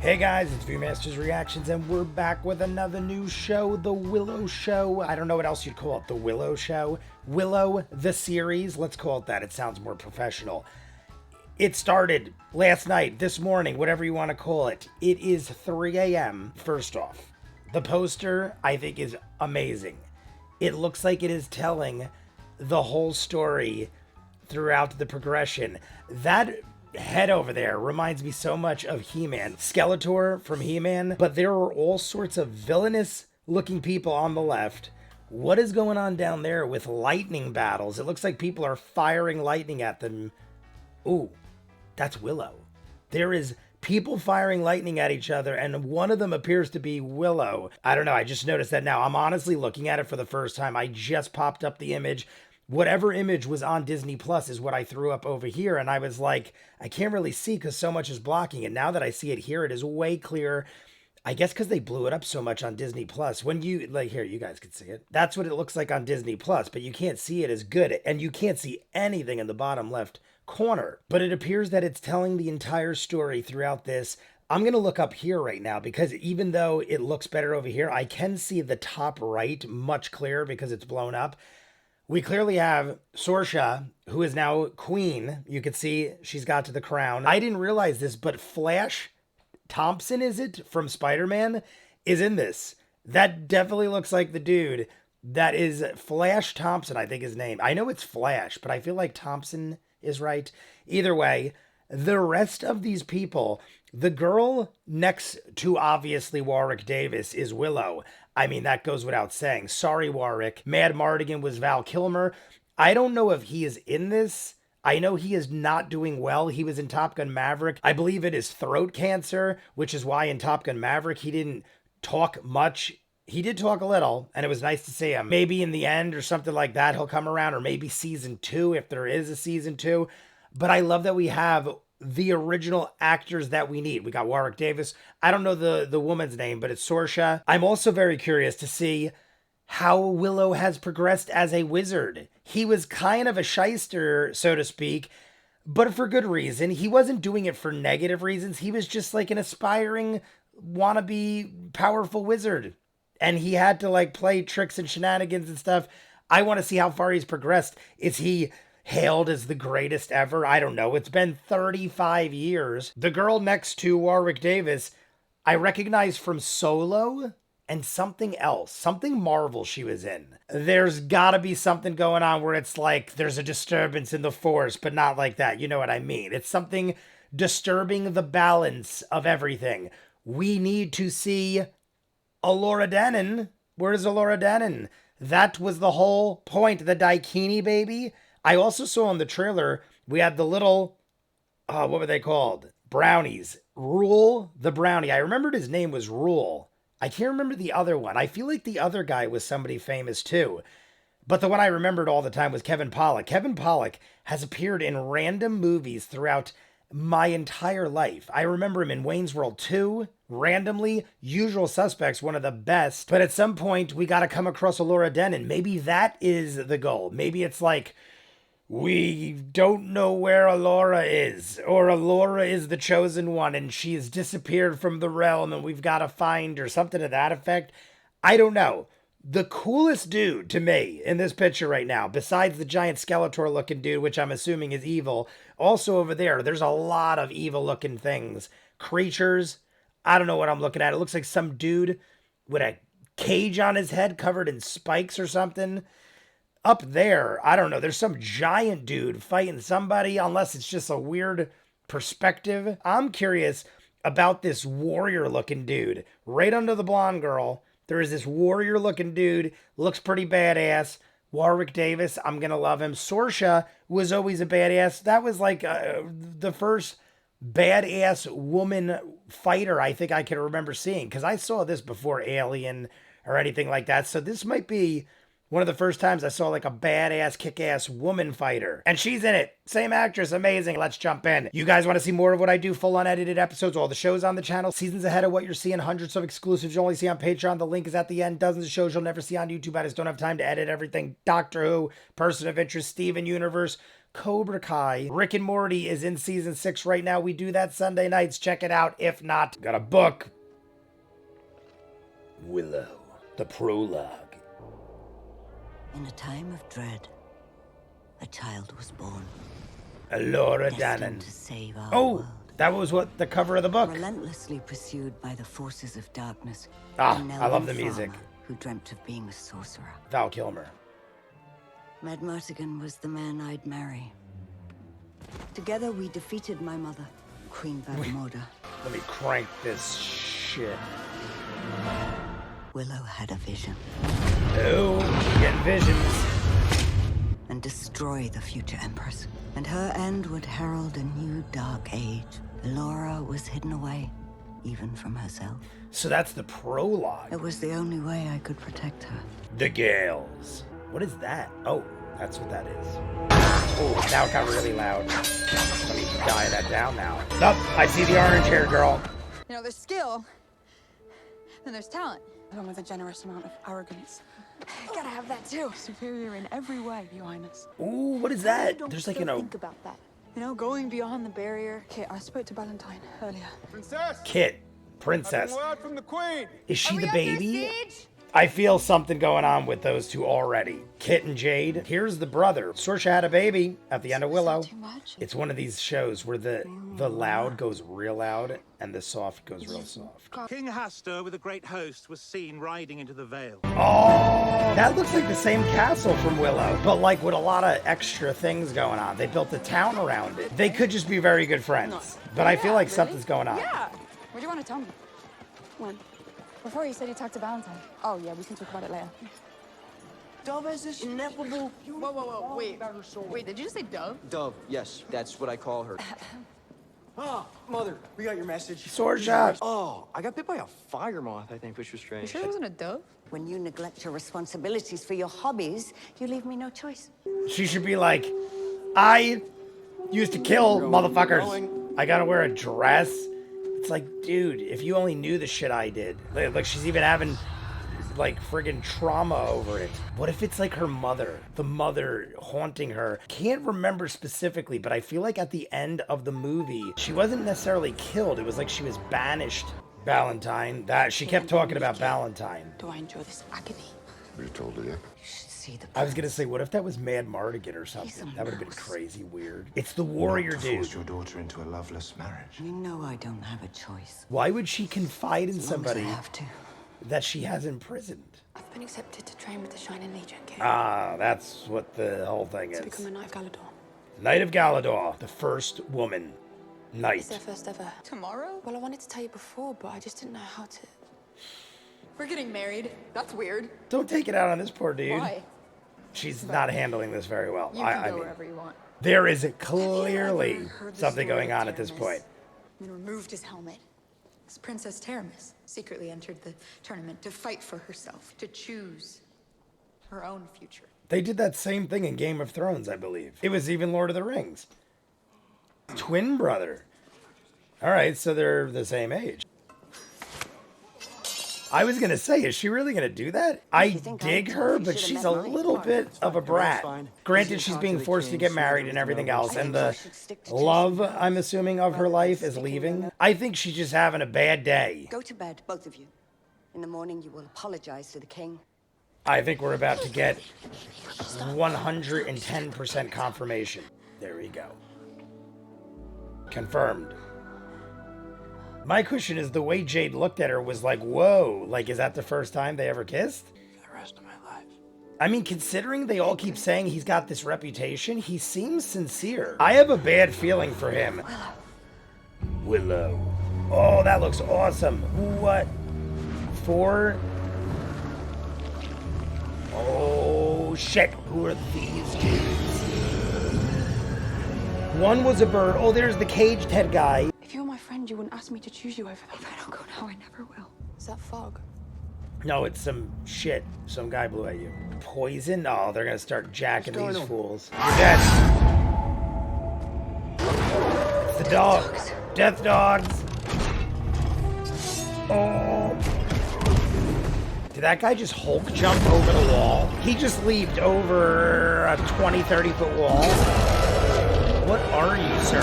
Hey guys, it's ViewMasters Reactions, and we're back with another new show, The Willow Show. I don't know what else you'd call it, The Willow Show. Willow, the series, let's call it that. It sounds more professional. It started last night, this morning, whatever you want to call it. It is 3 a.m. First off, the poster, I think, is amazing. It looks like it is telling the whole story throughout the progression. That head over there reminds me so much of He-Man. Skeletor from He-Man, but there are all sorts of villainous looking people on the left. What is going on down there with lightning battles? It looks like people are firing lightning at them. Ooh, that's Willow. There is people firing lightning at each other, and one of them appears to be Willow. I don't know, I just noticed that now. I'm honestly looking at it for the first time. I just popped up the image. Whatever image was on Disney Plus is what I threw up over here, and I was like, I can't really see because so much is blocking it. Now that I see it here, it is way clearer. I guess because they blew it up so much on Disney Plus. When you, like, here, you guys can see it. That's what it looks like on Disney Plus, but you can't see it as good, and you can't see anything in the bottom left corner. But it appears that it's telling the entire story throughout this. I'm going to look up here right now because even though it looks better over here, I can see the top right much clearer because it's blown up. We clearly have Saoirse, who is now queen. You can see she's got to the crown. I didn't realize this, but Flash Thompson, is it, from Spider-Man, is in this. That definitely looks like the dude. That is Flash Thompson, I think his name. I know it's Flash, but I feel like Thompson is right. Either way, the rest of these people, the girl next to obviously Warwick Davis is Willow. I mean, that goes without saying. Sorry, Warwick. Mad Mardigan was Val Kilmer. I don't know if he is in this. I know he is not doing well. He was in Top Gun Maverick. I believe it is throat cancer, which is why in Top Gun Maverick he didn't talk much. He did talk a little, and it was nice to see him. Maybe in the end or something like that he'll come around, or maybe season 2 if there is a season 2. But I love that we have the original actors that we need. We got Warwick Davis. I don't know the woman's name, but it's Saoirse. I'm also very curious to see how Willow has progressed as a wizard. He was kind of a shyster, so to speak, but for good reason. He wasn't doing it for negative reasons. He was just like an aspiring, wannabe, powerful wizard. And he had to like play tricks and shenanigans and stuff. I want to see how far he's progressed. Is he hailed as the greatest ever? I don't know. It's been 35 years. The girl next to Warwick Davis, I recognize from Solo and something else. Something Marvel she was in. There's gotta be something going on where it's like there's a disturbance in the Force, but not like that. You know what I mean? It's something disturbing the balance of everything. We need to see Elora Danan. Where is Elora Danan? That was the whole point. The Daikini baby. I also saw in the trailer, we had the little, what were they called? Brownies. Rule the brownie. I remembered his name was Rule. I can't remember the other one. I feel like the other guy was somebody famous too. But the one I remembered all the time was Kevin Pollak. Kevin Pollak has appeared in random movies throughout my entire life. I remember him in Wayne's World 2, randomly. Usual Suspects, one of the best. But at some point, we got to come across Elora Danan. Maybe that is the goal. Maybe it's like, we don't know where Elora is, or Elora is the chosen one and she has disappeared from the realm and we've got to find her, something to that effect. I don't know. The coolest dude to me in this picture right now, besides the giant Skeletor looking dude, which I'm assuming is evil, also over there's a lot of evil looking things. Creatures. I don't know what I'm looking at. It looks like some dude with a cage on his head covered in spikes or something. Up there, I don't know, there's some giant dude fighting somebody, unless it's just a weird perspective. I'm curious about this warrior-looking dude. Right under the blonde girl, there is this warrior-looking dude, looks pretty badass. Warwick Davis, I'm gonna love him. Saoirse was always a badass. That was like the first badass woman fighter I think I can remember seeing, because I saw this before Alien or anything like that. So this might be one of the first times I saw like a badass, kick-ass woman fighter. And she's in it. Same actress, amazing. Let's jump in. You guys want to see more of what I do? Full unedited episodes, all the shows on the channel, seasons ahead of what you're seeing, hundreds of exclusives you only see on Patreon. The link is at the end. Dozens of shows you'll never see on YouTube. I just don't have time to edit everything. Doctor Who, Person of Interest, Steven Universe, Cobra Kai. Rick and Morty is in season 6 right now. We do that Sunday nights. Check it out. If not, got a book. Willow, the prologue. In a time of dread, a child was born. Laura Destined Dannon. to save our Oh, world. that was what the cover of the book. Relentlessly pursued by the forces of darkness. Ah, a I love the Nelvin music. farmer who dreamt of being a sorcerer. Val Kilmer. Mad Martigan was the man I'd marry. Together we defeated my mother, Queen Badmoda. Let me crank this shit. Willow had a vision. Oh, getting visions. And destroy the future Empress. And her end would herald a new dark age. Laura was hidden away, even from herself. So that's the prologue. It was the only way I could protect her. The Gales. What is that? Oh, that's what that is. Oh, now it got really loud. Let me dial that down now. Oh, I see the orange-haired girl. You know, there's skill, then there's talent. Along with a generous amount of arrogance. Gotta have that too. Superior in every way, Your Highness. Ooh, what is that? Don't There's like, still think about that. You know, going beyond the barrier. Okay, I spoke to Valentine earlier. Princess! Kit. Princess. Word from the Queen! Is she the baby? I feel something going on with those two already. Kit and Jade. Here's the brother. Saoirse had a baby at the end of Willow. Too much? It's one of these shows where the loud goes real loud and the soft goes real soft. King Hastur with a great host was seen riding into the Vale. Oh, that looks like the same castle from Willow, but like with a lot of extra things going on. They built a town around it. They could just be very good friends, but I feel like something's going on. Yeah. What do you want to tell me? When? Before you said you talked to Valentine. Oh yeah, we can talk about it later. Dove has this ineffable... Whoa, wait. Wait, did you just say Dove? Dove, yes, that's what I call her. Ah, Mother, we got your message. Saoirse. Oh, I got bit by a fire moth, I think, which was You strange. sure it wasn't a dove? When you neglect your responsibilities for your hobbies, you leave me no choice. She should be like, I used to kill motherfuckers. I gotta wear a dress. It's like, dude, if you only knew the shit I did. Like, she's even having, like, friggin' trauma over it. What if it's like her mother? The mother haunting her. Can't remember specifically, but I feel like at the end of the movie, she wasn't necessarily killed. It was like she was banished. Valentine. That she kept talking about Valentine. Do I enjoy this agony? You told her, yeah? You should see the... I was gonna say, what if that was Mad Mardigan or something? That would have been crazy weird. It's the warrior dude. Force your daughter into a loveless marriage. You know I don't have a choice. Why would she confide in As long as I somebody have to. that she has imprisoned? I've been accepted to train with the Shining Legion, King. Ah, that's what the whole thing To is. become a Knight of Galador. Knight of Galador, the first woman knight. It's their first ever. Tomorrow? Well, I wanted to tell you before, but I just didn't know how to. We're getting married. That's weird. Don't take it out on this poor dude. Why? She's not handling this very well. You can go wherever you want. there is Have clearly you ever heard the something story going of on at this Taramis? point. And removed his helmet. This Princess Taramis secretly entered the tournament to fight for herself, to choose her own future. They did that same thing in Game of Thrones, I believe. It was even Lord of the Rings. Twin brother. All right, so they're the same age. I was going to say, is she really going to do that? I dig her, but she's a little bit of a brat. Granted, she's being forced to get married and everything else, and the love, I'm assuming, of her life is leaving. I think she's just having a bad day. Go to bed, both of you. In the morning, you will apologize to the king. I think we're about to get 110% confirmation. There we go. Confirmed. My question is the way Jade looked at her was like, whoa, like, is that the first time they ever kissed? The rest of my life. I mean, considering they all keep saying he's got this reputation, he seems sincere. I have a bad feeling for him. Willow. Oh, that looks awesome. What? 4? Oh, shit. Who are these dudes? One was a bird. Oh, there's the caged head guy. If you were my friend, you wouldn't ask me to choose you over them. If I don't go now, I never will. Is that fog? No, it's some shit. Some guy blew at you. Poison? Oh, they're gonna start jacking these fools. You're dead. It's the dog. Death dogs. Oh. Did that guy just Hulk jump over the wall? He just leaped over a 20, 30-foot wall. What are you, sir?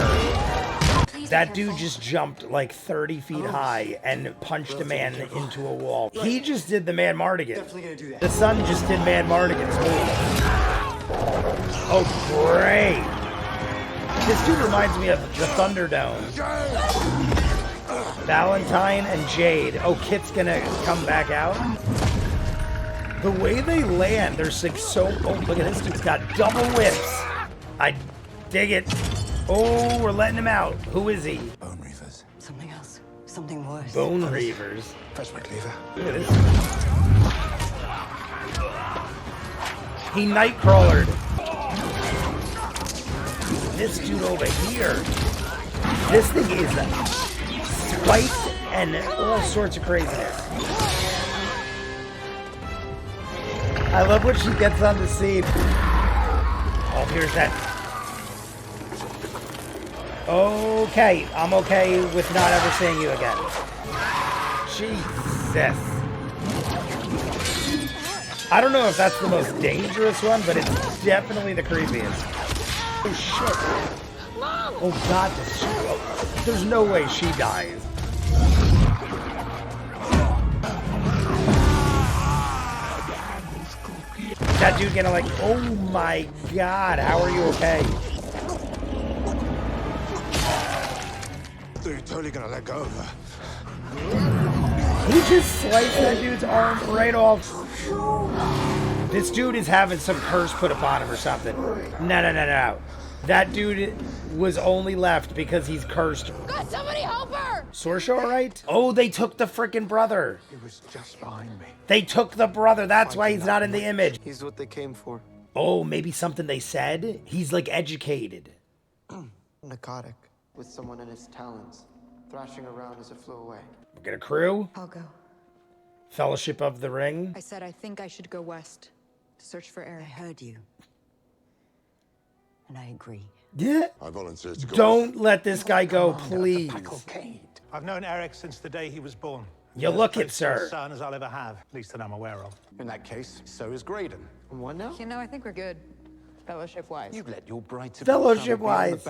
That dude just jumped like 30 feet high and punched a man into a wall. He just did the Man Mardigan. Definitely gonna do that. The son just did Man Mardigan's move. Oh, great. This dude reminds me of the Thunderdome. Valentine and Jade. Oh, Kit's gonna come back out. The way they land, there's like so... Oh, look at this dude's got double whips. I dig it. Oh, we're letting him out. Who is he? Bone Reavers. Something else. Something worse. Bone Reavers. Press my cleaver. Look at this. He Nightcrawlered. This dude over here. This thing is spiked and all sorts of craziness. I love when she gets on the scene. Oh, here's that. Okay, I'm okay with not ever seeing you again. Jesus. I don't know if that's the most dangerous one, but it's definitely the creepiest. Oh, shit. Oh, God, this shit. Oh, there's no way she dies. That dude gonna like, oh my God, how are you okay? So you're totally gonna let go of her. He just sliced that dude's arm right off. This dude is having some curse put upon him or something. No. That dude was only left because he's cursed. God, somebody help her! Sorsha, all right? Oh, they took the frickin' brother. He was just behind me. They took the brother. That's why he's not in the image. He's what they came for. Oh, maybe something they said? He's like educated. Narcotic. With someone in his talons. Thrashing around as it flew away. We got a crew. I'll go. Fellowship of the Ring. I said I think I should go west to search for I Eric. heard you. And I agree. Yeah. I volunteered to go. Don't let this guy go, please. I've known Eric since the day he was born. You look it, sir. Son as I'll ever have, at least that I'm aware of. In that case, so is Graydon. What now? You know, I think we're good, fellowship-wise. You let your bride to Fellowship-wise.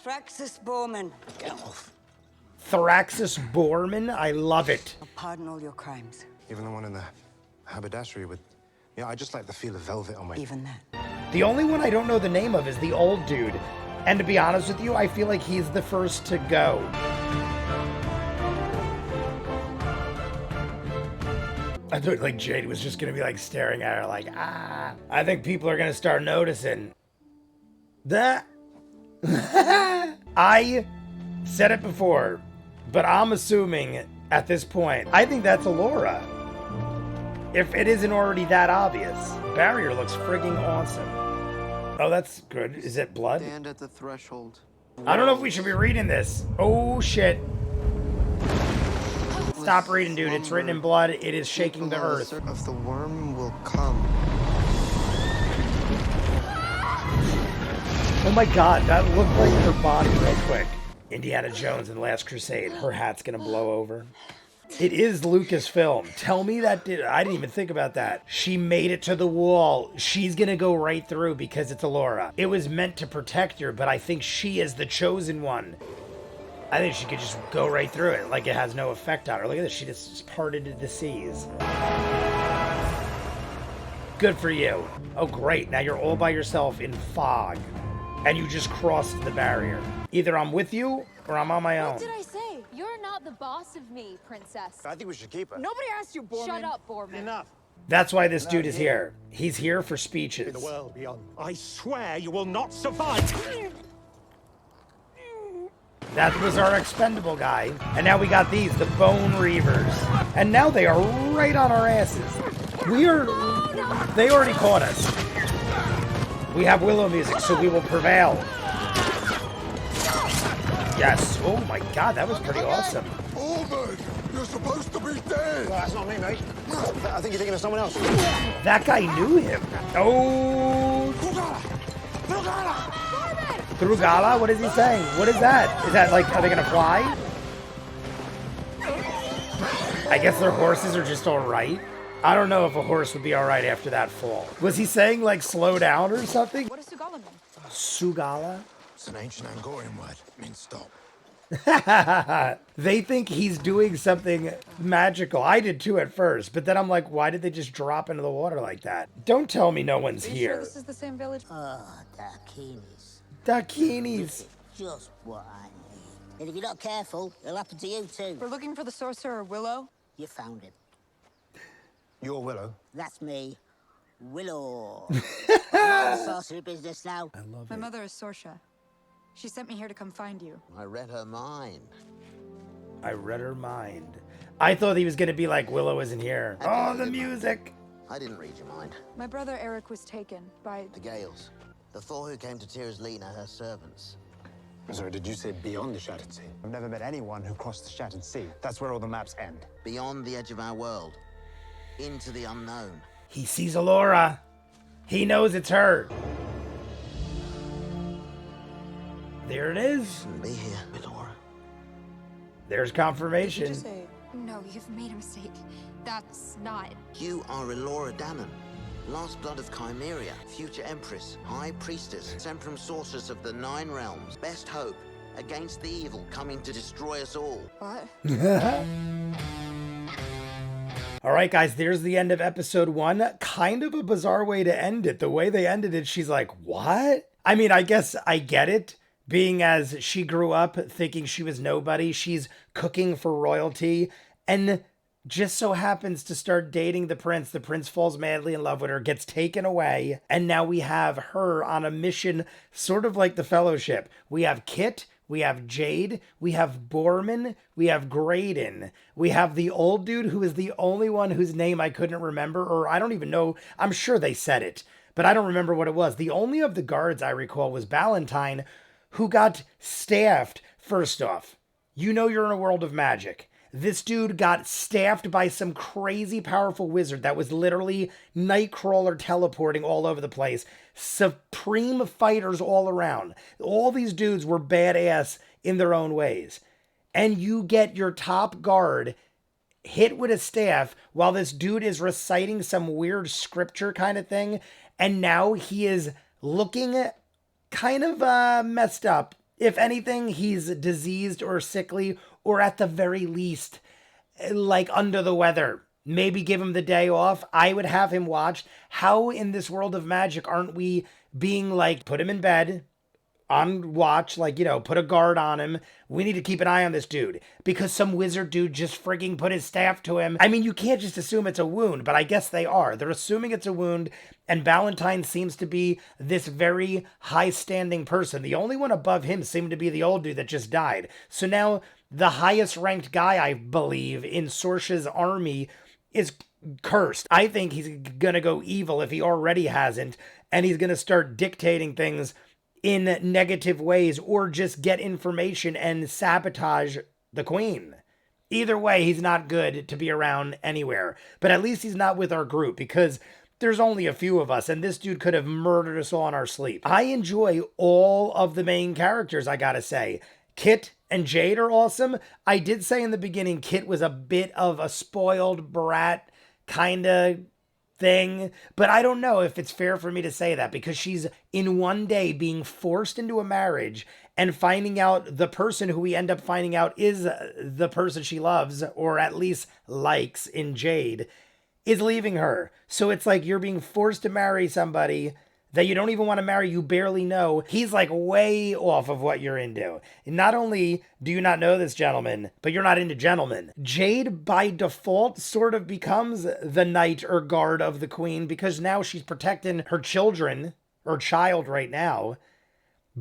Thraxus Borman, Get off. Thraxus Borman. I love it. I'll pardon all your crimes. Even the one in the haberdashery with... Yeah, I just like the feel of velvet on my... Even that. The only one I don't know the name of is the old dude. And to be honest with you, I feel like he's the first to go. I thought like Jade was just gonna be like staring at her like, ah. I think people are gonna start noticing. That. I said it before, but I'm assuming at this point, I think that's Allura. If it isn't already that obvious. Barrier looks frigging awesome. Oh, that's good. Is it blood? Stand at the threshold. I don't know if we should be reading this. Oh, shit. Stop reading, dude. It's written in blood. It is shaking the earth. Of the worm will come. Oh my God, that looked like her body real quick. Indiana Jones in The Last Crusade. Her hat's gonna blow over. It is Lucasfilm. Tell me that I didn't even think about that. She made it to the wall. She's gonna go right through because it's Allura. It was meant to protect her, but I think she is the chosen one. I think she could just go right through it, like it has no effect on her. Look at this, she just parted the seas. Good for you. Oh great, now you're all by yourself in fog. And you just crossed the barrier. Either I'm with you, or I'm on my own. What did I say? You're not the boss of me, princess. I think we should keep her. Nobody asked you, Borman. Shut up, Borman. Enough. That's why this dude is here. He's here for speeches. In the world beyond. I swear you will not survive. That was our expendable guy. And now we got these, the Bone Reavers. And now they are right on our asses. They already caught us. We have Willow music, so we will prevail. Yes. Oh my God, that was pretty awesome. Ormond, you're supposed to be dead. Well, that's not me, mate. I think you're thinking of someone else. That guy knew him. Oh. Thrugala? What is he saying? What is that? Is that like, are they gonna fly? I guess their horses are just alright. I don't know if a horse would be alright after that fall. Was he saying like slow down or something? What does Sugala mean? Sugala? It's an ancient Angorian word. It means stop. They think he's doing something magical. I did too at first, but then I'm like, why did they just drop into the water like that? Don't tell me no one's Are you here. sure this is the same village? Dakinis. Dakinis. Just what I need. And if you're not careful, it'll happen to you too. We're looking for the sorcerer Willow. You found him. You're Willow. That's me, Willow. I'm in the sorcery business now. I love My it. mother is Sorsha. She sent me here to come find you. I read her mind. I read her mind. I thought he was going to be like, Willow isn't here. Oh, the music. I didn't read your mind. My brother Eric was taken by... The Gales. The four who came to Tyr's Lena, her servants. Sorry, did you say beyond the Shattered Sea? I've never met anyone who crossed the Shattered Sea. That's where all the maps end. Beyond the edge of our world. Into the unknown. He sees Alora. He knows it's her. There it is. Shouldn't be here, Laura. There's Did you confirmation. just say... No, you've made a mistake. That's not. You are Elora Danon, last blood of Chimeria, future Empress, High Priestess, Temporum Sorceress of the Nine Realms, best hope against the evil coming to destroy us all. What? All right, guys, there's the end of episode 1. Kind of a bizarre way to end it. The way they ended it, she's like, what? I mean, I guess I get it. Being as she grew up thinking she was nobody, she's cooking for royalty and just so happens to start dating the prince. The prince falls madly in love with her, gets taken away, and now we have her on a mission sort of like the Fellowship. We have Kit, we have Jade, we have Borman, we have Graydon, we have the old dude who is the only one whose name I couldn't remember, or I don't even know, I'm sure they said it, but I don't remember what it was. The only of the guards I recall was Ballantyne, who got staffed. First off, you know you're in a world of magic. This dude got staffed by some crazy powerful wizard that was literally Nightcrawler teleporting all over the place. Supreme fighters all around. All these dudes were badass in their own ways. And you get your top guard hit with a staff while this dude is reciting some weird scripture kind of thing. And now he is looking kind of messed up. If anything, he's diseased or sickly, or at the very least, like under the weather. Maybe give him the day off. I would have him watched. How in this world of magic aren't we being like, put him in bed, on watch, like, you know, put a guard on him. We need to keep an eye on this dude because some wizard dude just frigging put his staff to him. I mean, you can't just assume it's a wound, but I guess they are. They're assuming it's a wound, and Ballantyne seems to be this very high-standing person. The only one above him seemed to be the old dude that just died. So now the highest-ranked guy, I believe, in Sorsha's army is cursed. I think he's gonna go evil if he already hasn't, and he's gonna start dictating things in negative ways or just get information and sabotage the queen. Either way, he's not good to be around anywhere. But at least he's not with our group because there's only a few of us and this dude could have murdered us all in our sleep. I enjoy all of the main characters, I gotta say. Kit and Jade are awesome. I did say in the beginning Kit was a bit of a spoiled brat kind of thing, but I don't know if it's fair for me to say that because she's in one day being forced into a marriage and finding out the person who we end up finding out is the person she loves or at least likes in Jade is leaving her. So it's like you're being forced to marry somebody that you don't even want to marry, you barely know. He's like way off of what you're into. Not only do you not know this gentleman, but you're not into gentlemen. Jade, by default, sort of becomes the knight or guard of the queen because now she's protecting her children, or child right now.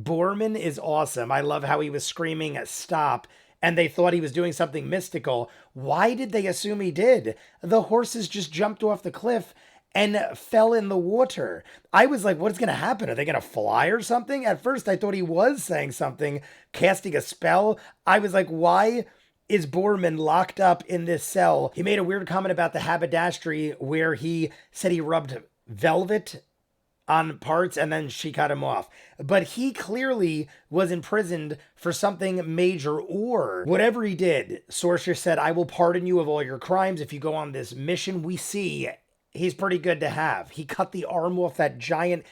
Borman is awesome. I love how he was screaming, stop, and they thought he was doing something mystical. Why did they assume he did? The horses just jumped off the cliff and fell in the water. I was like, what's going to happen? Are they going to fly or something? At first, I thought he was saying something, casting a spell. I was like, why is Borman locked up in this cell? He made a weird comment about the haberdashery where he said he rubbed velvet on parts and then she cut him off. But he clearly was imprisoned for something major or whatever he did. Sorsha said, I will pardon you of all your crimes if you go on this mission. We see he's pretty good to have. He cut the arm off that giant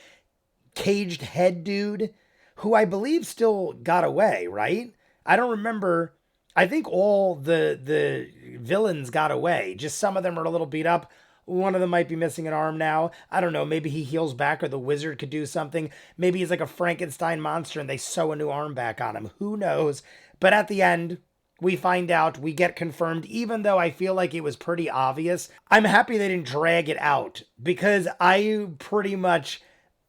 caged head dude who I believe still got away, right? I don't remember. I think all the villains got away. Just some of them are a little beat up. One of them might be missing an arm now. I don't know. Maybe he heals back or the wizard could do something. Maybe he's like a Frankenstein monster and they sew a new arm back on him. Who knows? But at the end, we find out, we get confirmed, even though I feel like it was pretty obvious. I'm happy they didn't drag it out because I pretty much,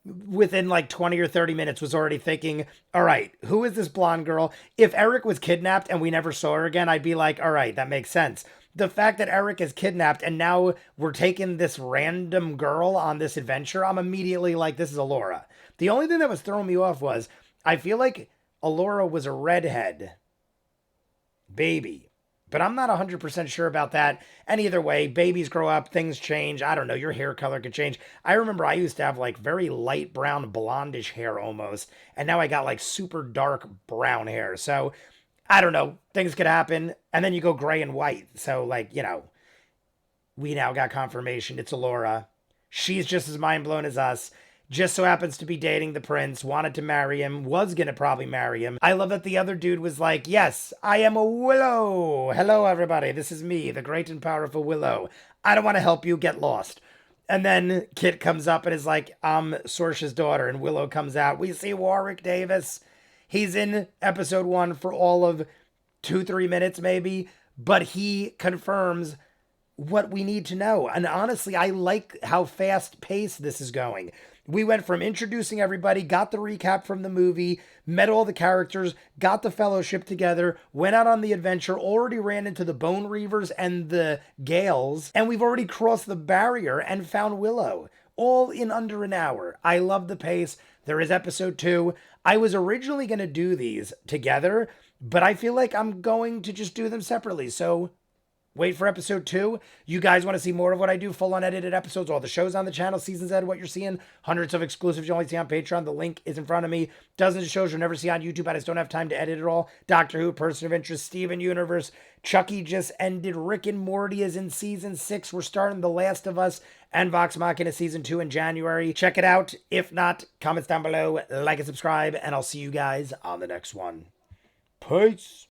within like 20 or 30 minutes, was already thinking, all right, who is this blonde girl? If Eric was kidnapped and we never saw her again, I'd be like, all right, that makes sense. The fact that Eric is kidnapped and now we're taking this random girl on this adventure, I'm immediately like, this is Allura. The only thing that was throwing me off was, I feel like Allura was a redhead baby. But I'm not 100% sure about that. And either way, babies grow up, things change. I don't know, your hair color could change. I remember I used to have like very light brown, blondish hair almost. And now I got like super dark brown hair. So I don't know, things could happen. And then you go gray and white. So like, you know, we now got confirmation it's Allura. She's just as mind blown as us. Just so happens to be dating the prince, wanted to marry him, was going to probably marry him. I love that the other dude was like, yes, I am a Willow. Hello, everybody. This is me, the great and powerful Willow. I don't want to help you get lost. And then Kit comes up and is like, I'm Saoirse's daughter. And Willow comes out. We see Warwick Davis. He's in episode 1 for all of 2-3 minutes maybe. But he confirms what we need to know. And honestly, I like how fast paced this is going. We went from introducing everybody, got the recap from the movie, met all the characters, got the fellowship together, went out on the adventure, already ran into the Bone Reavers and the Gales, and we've already crossed the barrier and found Willow, all in under an hour. I love the pace. There is episode 2. I was originally going to do these together, but I feel like I'm going to just do them separately, so wait for episode 2. You guys want to see more of what I do, full unedited episodes, all the shows on the channel, seasons ahead of what you're seeing, hundreds of exclusives you only see on Patreon. The link is in front of me. Dozens of shows you'll never see on YouTube. I just don't have time to edit it all. Doctor Who, Person of Interest, Steven Universe, Chucky just ended. Rick and Morty is in season 6. We're starting The Last of Us and Vox Machina season 2 in January. Check it out. If not, comments down below, like and subscribe, and I'll see you guys on the next one. Peace.